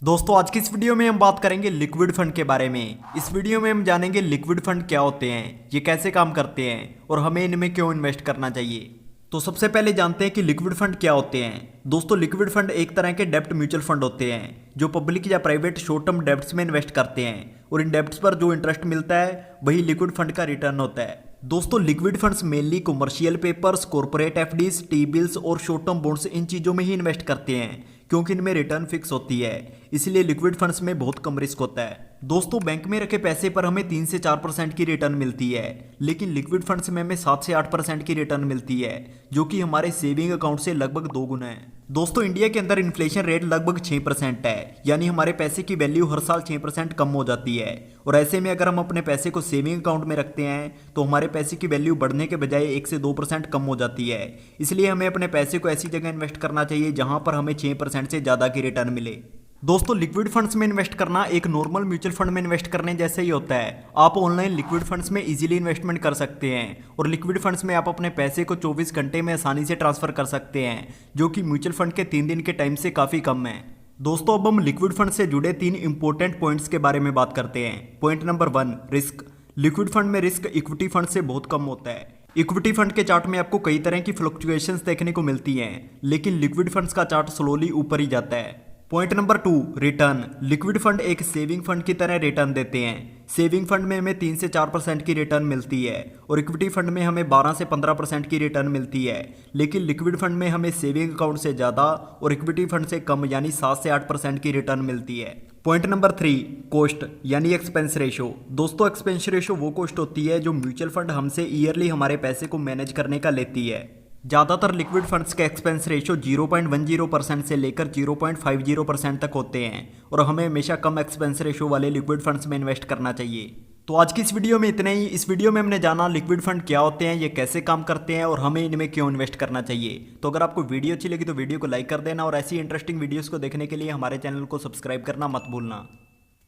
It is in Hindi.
दोस्तों आज की इस वीडियो में हम बात करेंगे लिक्विड फंड के बारे में। इस वीडियो में हम जानेंगे लिक्विड फंड क्या होते हैं, ये कैसे काम करते हैं और हमें इनमें क्यों इन्वेस्ट करना चाहिए। तो सबसे पहले जानते हैं कि लिक्विड फंड क्या होते हैं। दोस्तों लिक्विड फंड एक तरह के डेब्ट म्यूचुअल फंड होते हैं जो पब्लिक या प्राइवेट शॉर्ट टर्म डेब्ट्स में इन्वेस्ट करते हैं और इन डेब्ट्स पर जो इंटरेस्ट मिलता है वही लिक्विड फंड का रिटर्न होता है। दोस्तों liquid funds mainly commercial papers, corporate FDs, T bills और शॉर्ट टर्म बॉन्ड्स इन चीज़ों में ही इन्वेस्ट करते हैं क्योंकि इनमें रिटर्न फिक्स होती है, इसलिए लिक्विड फंड्स में बहुत कम रिस्क होता है। दोस्तों बैंक में रखे पैसे पर हमें 3 से 4% की रिटर्न मिलती है, लेकिन लिक्विड फंड्स में हमें 7 से 8% की रिटर्न मिलती है जो कि हमारे सेविंग अकाउंट से लगभग 2 गुना है। दोस्तों इंडिया के अंदर इन्फ्लेशन रेट लगभग 6% है, यानी हमारे पैसे की वैल्यू हर साल 6% कम हो जाती है और ऐसे में अगर हम अपने पैसे को सेविंग अकाउंट में रखते हैं तो हमारे पैसे की वैल्यू बढ़ने के बजाय 1 से 2% कम हो जाती है। इसलिए हमें अपने पैसे को ऐसी जगह इन्वेस्ट करना चाहिए जहां पर हमें 6% से ज़्यादा की रिटर्न मिले। दोस्तों लिक्विड फंड्स में इन्वेस्ट करना एक नॉर्मल म्यूचुअल फंड में इन्वेस्ट करने जैसे ही होता है। आप ऑनलाइन लिक्विड फंड्स में इजीली इन्वेस्टमेंट कर सकते हैं और लिक्विड फंड्स में आप अपने पैसे को 24 घंटे में आसानी से ट्रांसफर कर सकते हैं, जो कि म्यूचुअल फंड के 3 दिन के टाइम से काफ़ी कम है। दोस्तों अब हम लिक्विड फंड से जुड़े 3 इंपॉर्टेंट पॉइंट्स के बारे में बात करते हैं। Point number 1, risk. Liquid fund में रिस्क इक्विटी फंड से बहुत कम होता है। इक्विटी फंड के चार्ट में आपको कई तरह की फ्लक्चुएशंस देखने को मिलती हैं, लेकिन लिक्विड फंड्स का चार्ट स्लोली ऊपर ही जाता है। Point number 2, return. Liquid fund एक सेविंग फंड की तरह रिटर्न देते हैं। सेविंग फंड में हमें 3 से 4% की रिटर्न मिलती है और इक्विटी फंड में हमें 12 से 15% की रिटर्न मिलती है, लेकिन लिक्विड फंड में हमें सेविंग अकाउंट से ज़्यादा और इक्विटी फंड से कम यानी 7 से 8% की रिटर्न मिलती है। पॉइंट नंबर 3, कॉस्ट यानी एक्सपेंस रेशो। दोस्तों एक्सपेंस रेशो वो कॉस्ट होती है जो म्यूचुअल फंड हमसे ईयरली हमारे पैसे को मैनेज करने का लेती है। ज़्यादातर लिक्विड फंड्स के एक्सपेंस रेशो 0.10% से लेकर 0.50% तक होते हैं और हमें हमेशा कम एक्सपेंस रेशो वाले लिक्विड फंड्स में इन्वेस्ट करना चाहिए। तो आज की इस वीडियो में इतना ही। इस वीडियो में हमने जाना लिक्विड फंड क्या होते हैं, ये कैसे काम करते हैं और हमें इनमें क्यों इन्वेस्ट करना चाहिए। तो अगर आपको वीडियो अच्छी लगी तो वीडियो को लाइक कर देना और ऐसी इंटरेस्टिंग वीडियोज़ को देखने के लिए हमारे चैनल को सब्सक्राइब करना मत भूलना।